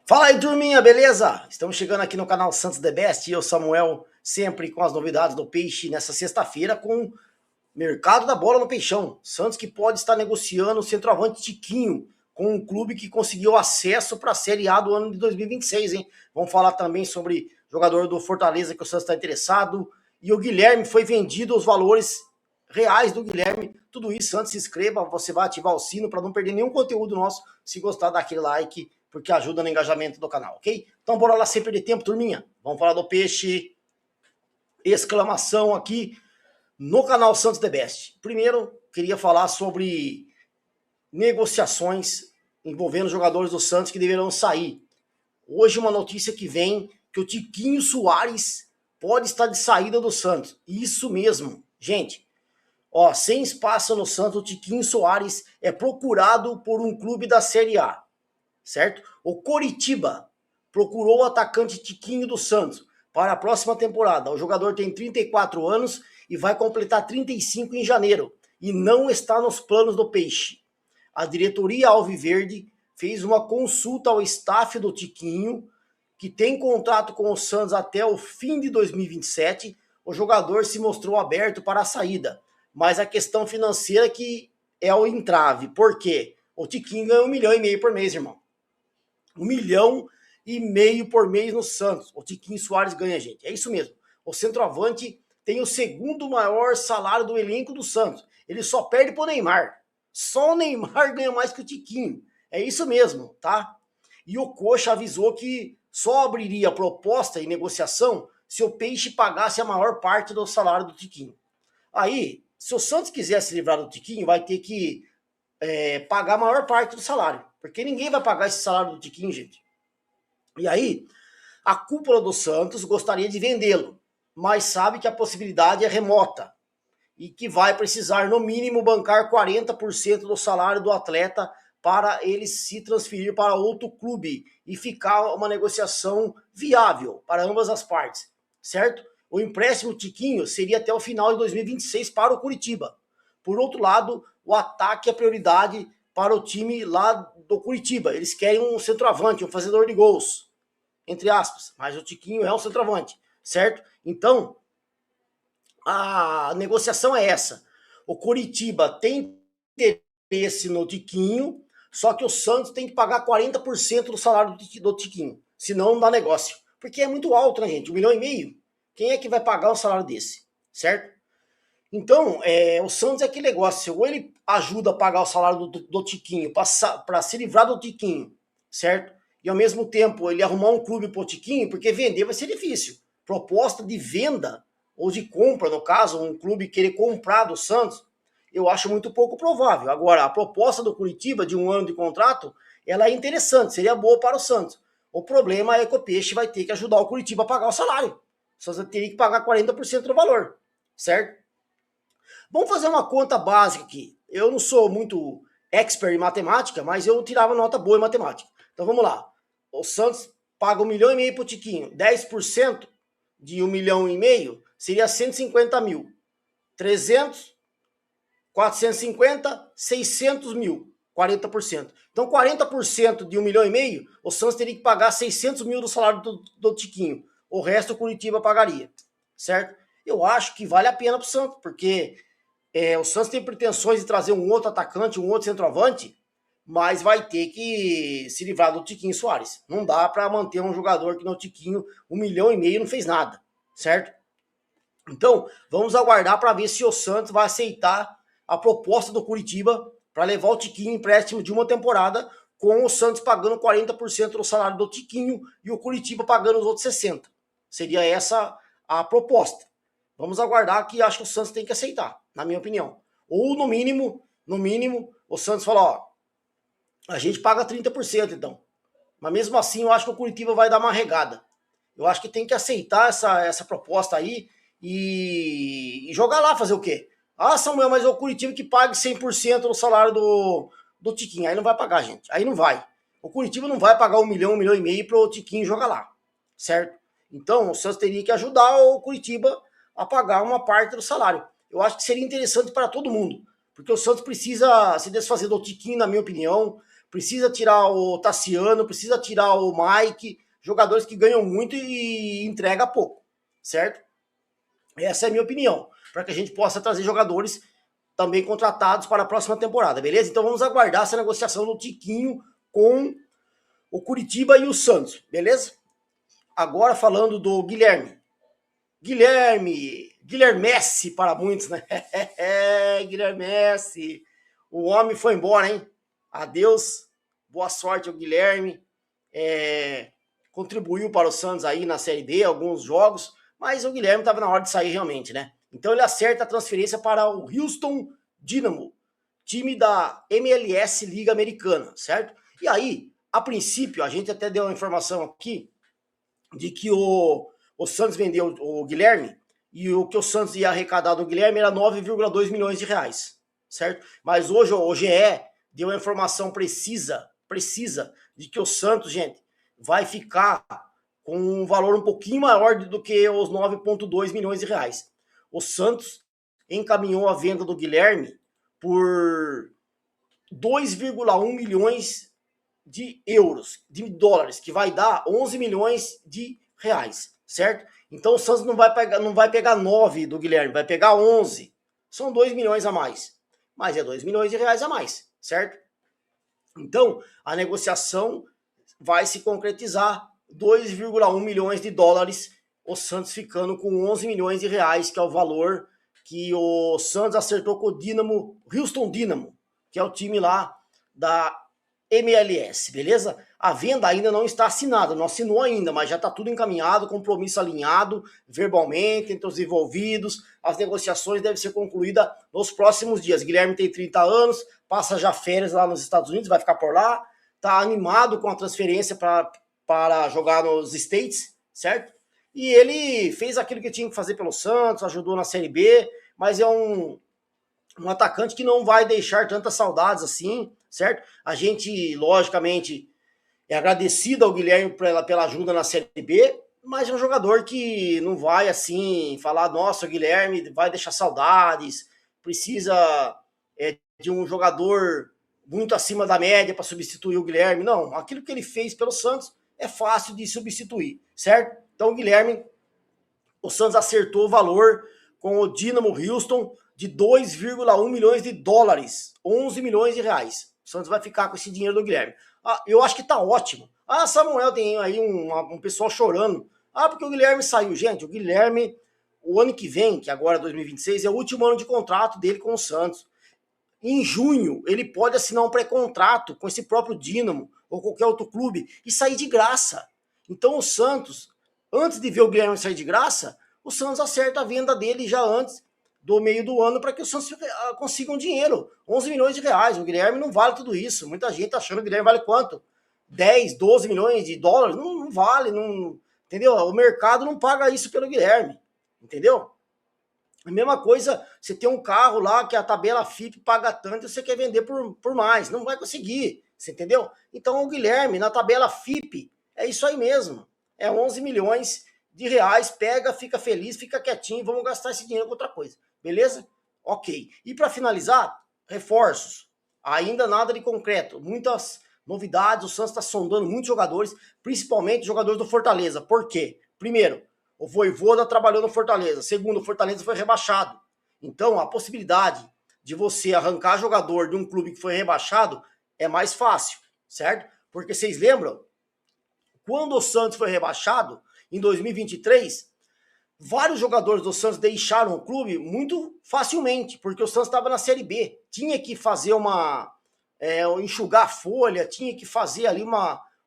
Fala aí, turminha, beleza? Estamos chegando aqui no canal Santos The Best e eu, Samuel, sempre com as novidades do peixe nessa sexta-feira com mercado da bola no peixão. Santos que pode estar negociando o centroavante Tiquinho com um clube que conseguiu acesso para a Série A do ano de 2026, hein? Vamos falar também sobre jogador do Fortaleza que o Santos está interessado e o Guilherme foi vendido, os valores reais do Guilherme. Tudo isso, antes se inscreva, você vai ativar o sino para não perder nenhum conteúdo nosso. Se gostar, dá aquele like, porque ajuda no engajamento do canal, ok? Então bora lá sem perder tempo, turminha. Vamos falar do peixe. Exclamação aqui no canal Santos The Best. Primeiro, queria falar sobre negociações envolvendo jogadores do Santos que deverão sair. Hoje uma notícia que vem que o Tiquinho Soares pode estar de saída do Santos. Isso mesmo, gente. Ó, sem espaço no Santos, o Tiquinho Soares é procurado por um clube da Série A, certo? O Coritiba procurou o atacante Tiquinho do Santos para a próxima temporada. O jogador tem 34 anos e vai completar 35 em janeiro e não está nos planos do Peixe. A diretoria alviverde fez uma consulta ao staff do Tiquinho, que tem contrato com o Santos até o fim de 2027. O jogador se mostrou aberto para a saída, mas a questão financeira que é o entrave. Por quê? O Tiquinho ganha 1,5 milhão por mês, irmão. 1,5 milhão por mês no Santos. O Tiquinho Soares ganha, gente. É isso mesmo. O centroavante tem o segundo maior salário do elenco do Santos. Ele só perde pro Neymar. Só o Neymar ganha mais que o Tiquinho. É isso mesmo, tá? E o Coxa avisou que só abriria proposta e negociação se o Peixe pagasse a maior parte do salário do Tiquinho. Aí, se o Santos quiser se livrar do Tiquinho, vai ter que pagar a maior parte do salário. Porque ninguém vai pagar esse salário do Tiquinho, gente. E aí, a cúpula do Santos gostaria de vendê-lo, mas sabe que a possibilidade é remota e que vai precisar, no mínimo, bancar 40% do salário do atleta para ele se transferir para outro clube e ficar uma negociação viável para ambas as partes, certo? O empréstimo Tiquinho seria até o final de 2026 para o Curitiba. Por outro lado, o ataque é prioridade para o time lá do Curitiba. Eles querem um centroavante, um fazedor de gols, entre aspas, mas o Tiquinho é um centroavante, certo? Então, a negociação é essa. O Curitiba tem interesse no Tiquinho, só que o Santos tem que pagar 40% do salário do Tiquinho, senão não dá negócio. Porque é muito alto, né, gente? 1,5 milhão. Quem é que vai pagar um salário desse, certo? Então, o Santos é aquele negócio, ou ele ajuda a pagar o salário do Tiquinho para se livrar do Tiquinho, certo? E ao mesmo tempo ele arrumar um clube pro Tiquinho, porque vender vai ser difícil. Proposta de venda, ou de compra, no caso, um clube querer comprar do Santos, eu acho muito pouco provável. Agora, a proposta do Curitiba de 1 ano de contrato, ela é interessante, seria boa para o Santos. O problema é que o Peixe vai ter que ajudar o Curitiba a pagar o salário. O Santos teria que pagar 40% do valor, certo? Vamos fazer uma conta básica aqui. Eu não sou muito expert em matemática, mas eu tirava nota boa em matemática. Então vamos lá. O Santos paga 1,5 milhão pro Tiquinho. 10% de 1,5 milhão seria 150 mil. 300, 450, 600 mil. 40%. Então 40% de 1,5 milhão, o Santos teria que pagar 600 mil do salário do Tiquinho. O resto o Curitiba pagaria, certo? Eu acho que vale a pena pro Santos, porque o Santos tem pretensões de trazer um outro atacante, um outro centroavante, mas vai ter que se livrar do Tiquinho Soares. Não dá para manter um jogador que no Tiquinho 1,5 milhão não fez nada, certo? Então, vamos aguardar para ver se o Santos vai aceitar a proposta do Curitiba para levar o Tiquinho em empréstimo de uma temporada, com o Santos pagando 40% do salário do Tiquinho e o Curitiba pagando os outros 60%. Seria essa a proposta. Vamos aguardar, que acho que o Santos tem que aceitar, na minha opinião. Ou no mínimo, o Santos fala, ó, a gente paga 30% então. Mas mesmo assim, eu acho que o Curitiba vai dar uma regada. Eu acho que tem que aceitar essa proposta aí e jogar lá, fazer o quê? Ah, Samuel, mas é o Curitiba que pague 100% do salário do Tiquinho. Aí não vai pagar, gente. Aí não vai. O Curitiba não vai pagar 1 milhão, 1,5 milhão pro Tiquinho jogar lá, certo? Então, o Santos teria que ajudar o Curitiba a pagar uma parte do salário. Eu acho que seria interessante para todo mundo, porque o Santos precisa se desfazer do Tiquinho, na minha opinião, precisa tirar o Tassiano, precisa tirar o Mike, jogadores que ganham muito e entrega pouco, certo? Essa é a minha opinião, para que a gente possa trazer jogadores também contratados para a próxima temporada, beleza? Então vamos aguardar essa negociação do Tiquinho com o Curitiba e o Santos, beleza? Agora falando do Guilherme. Guilhermessi para muitos, né? Guilhermessi. O homem foi embora, hein? Adeus, boa sorte ao Guilherme. Contribuiu para o Santos aí na Série B, alguns jogos, mas o Guilherme estava na hora de sair realmente, né? Então ele acerta a transferência para o Houston Dynamo, time da MLS Liga Americana, certo? E aí, a princípio, a gente até deu uma informação aqui de que o Santos vendeu o Guilherme e o que o Santos ia arrecadar do Guilherme era 9,2 milhões de reais, certo? Mas hoje o GE deu uma informação precisa de que o Santos, gente, vai ficar com um valor um pouquinho maior do que os 9,2 milhões de reais. O Santos encaminhou a venda do Guilherme por 2,1 milhões de euros, de dólares, que vai dar 11 milhões de reais, certo? Então o Santos não vai pegar 9 do Guilherme, vai pegar 11. São 2 milhões a mais. Mas é 2 milhões de reais a mais, certo? Então a negociação vai se concretizar, 2,1 milhões de dólares, o Santos ficando com 11 milhões de reais, que é o valor que o Santos acertou com o Dynamo, Houston Dynamo, que é o time lá da MLS, beleza? A venda ainda não está assinada, não assinou ainda, mas já está tudo encaminhado, compromisso alinhado verbalmente entre os envolvidos. As negociações devem ser concluídas nos próximos dias. Guilherme tem 30 anos, passa já férias lá nos Estados Unidos, vai ficar por lá, está animado com a transferência para jogar nos States, certo? E ele fez aquilo que tinha que fazer pelo Santos, ajudou na Série B, mas é um atacante que não vai deixar tantas saudades assim, certo? A gente, logicamente, é agradecido ao Guilherme pela ajuda na Série B, mas é um jogador que não vai, assim, falar, nossa, o Guilherme vai deixar saudades, precisa de um jogador muito acima da média para substituir o Guilherme. Não, aquilo que ele fez pelo Santos é fácil de substituir, certo? Então, o Guilherme, o Santos acertou o valor com o Dynamo Houston de 2,1 milhões de dólares, 11 milhões de reais. O Santos vai ficar com esse dinheiro do Guilherme. Eu acho que tá ótimo. Samuel, tem aí um pessoal chorando. Porque o Guilherme saiu. Gente, o Guilherme, o ano que vem, que agora é 2026, é o último ano de contrato dele com o Santos. Em junho, ele pode assinar um pré-contrato com esse próprio Dynamo ou qualquer outro clube e sair de graça. Então o Santos, antes de ver o Guilherme sair de graça, o Santos acerta a venda dele já antes do meio do ano para que o Santos consiga um dinheiro. 11 milhões de reais. O Guilherme não vale tudo isso. Muita gente achando que o Guilherme vale quanto? 10, 12 milhões de dólares? Não vale. Não, entendeu? O mercado não paga isso pelo Guilherme. Entendeu? A mesma coisa, você tem um carro lá que a tabela FIP paga tanto e você quer vender por mais. Não vai conseguir. Você entendeu? Então o Guilherme, na tabela FIP, é isso aí mesmo. É 11 milhões de reais. Pega, fica feliz, fica quietinho. Vamos gastar esse dinheiro com outra coisa. Beleza? Ok. E para finalizar, reforços. Ainda nada de concreto. Muitas novidades. O Santos está sondando muitos jogadores, principalmente jogadores do Fortaleza. Por quê? Primeiro, o Vojvoda trabalhou no Fortaleza. Segundo, o Fortaleza foi rebaixado. Então, a possibilidade de você arrancar jogador de um clube que foi rebaixado é mais fácil, certo? Porque vocês lembram? Quando o Santos foi rebaixado, em 2023, vários jogadores do Santos deixaram o clube muito facilmente, porque o Santos estava na Série B. Tinha que fazer enxugar a folha, tinha que fazer ali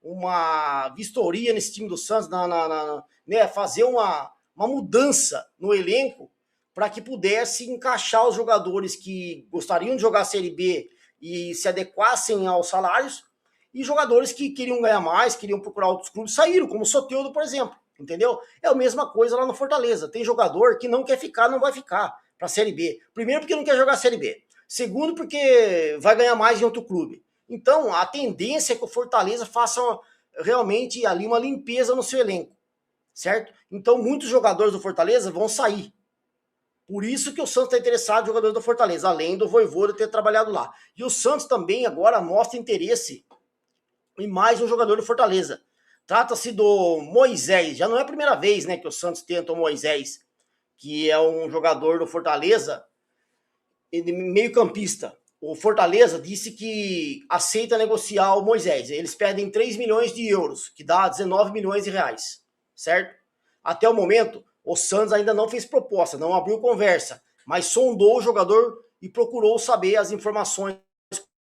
uma vistoria nesse time do Santos, fazer uma mudança no elenco para que pudesse encaixar os jogadores que gostariam de jogar a Série B e se adequassem aos salários, e jogadores que queriam ganhar mais, queriam procurar outros clubes, saíram, como o Soteldo, por exemplo. Entendeu? É a mesma coisa lá no Fortaleza. Tem jogador que não quer ficar, não vai ficar para a Série B. Primeiro, porque não quer jogar a Série B. Segundo, porque vai ganhar mais em outro clube. Então, a tendência é que o Fortaleza faça realmente ali uma limpeza no seu elenco, certo? Então, muitos jogadores do Fortaleza vão sair. Por isso que o Santos está interessado em jogadores do Fortaleza, além do Vojvoda ter trabalhado lá. E o Santos também agora mostra interesse e mais um jogador do Fortaleza. Trata-se do Moisés. Já não é a primeira vez, né, que o Santos tenta o Moisés, que é um jogador do Fortaleza, meio campista. O Fortaleza disse que aceita negociar o Moisés. Eles pedem 3 milhões de euros, que dá 19 milhões de reais, certo? Até o momento, o Santos ainda não fez proposta, não abriu conversa, mas sondou o jogador e procurou saber as informações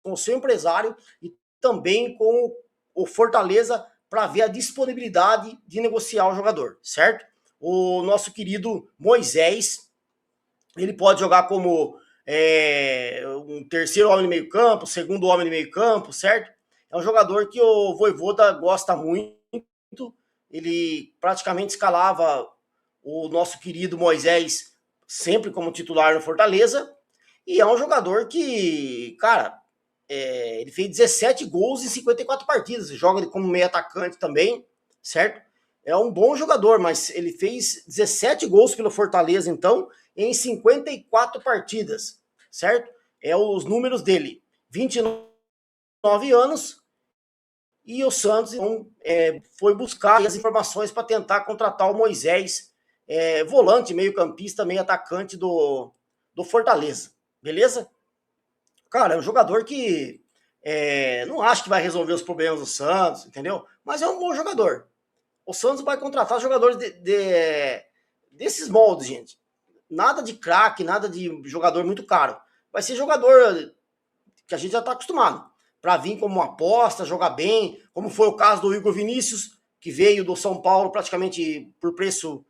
com o seu empresário e também com o Fortaleza para ver a disponibilidade de negociar o jogador, certo? O nosso querido Moisés, ele pode jogar como um terceiro homem no meio campo, segundo homem no meio campo, certo? É um jogador que o Vojvoda gosta muito, ele praticamente escalava o nosso querido Moisés sempre como titular no Fortaleza, e é um jogador que, cara, ele fez 17 gols em 54 partidas, joga como meio atacante também, certo? É um bom jogador, mas ele fez 17 gols pelo Fortaleza, então, em 54 partidas, certo? É os números dele. 29 anos, e o Santos então, foi buscar as informações para tentar contratar o Moisés, volante, meio campista, meio atacante do Fortaleza, beleza? Cara, é um jogador que não acho que vai resolver os problemas do Santos, entendeu? Mas é um bom jogador. O Santos vai contratar jogadores desses moldes, gente. Nada de craque, nada de jogador muito caro. Vai ser jogador que a gente já está acostumado. Para vir como uma aposta, jogar bem, como foi o caso do Igor Vinícius, que veio do São Paulo praticamente por preço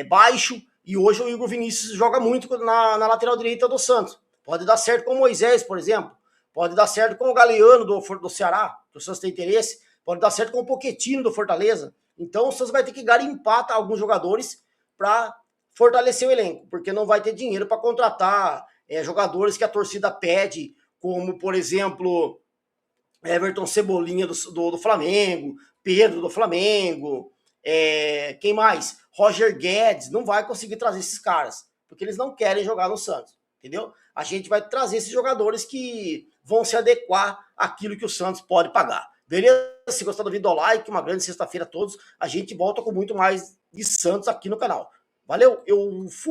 baixo, e hoje o Igor Vinícius joga muito na lateral direita do Santos. Pode dar certo com o Moisés, por exemplo. Pode dar certo com o Galeano do Ceará, que o Santos tem interesse. Pode dar certo com o Pochettino do Fortaleza. Então o Santos vai ter que garimpar alguns jogadores para fortalecer o elenco, porque não vai ter dinheiro para contratar jogadores que a torcida pede, como, por exemplo, Everton Cebolinha do Flamengo, Pedro do Flamengo, quem mais? Roger Guedes. Não vai conseguir trazer esses caras, porque eles não querem jogar no Santos, entendeu? A gente vai trazer esses jogadores que vão se adequar àquilo que o Santos pode pagar. Beleza? Se gostou do vídeo, dá like. Uma grande sexta-feira a todos. A gente volta com muito mais de Santos aqui no canal. Valeu, eu fui.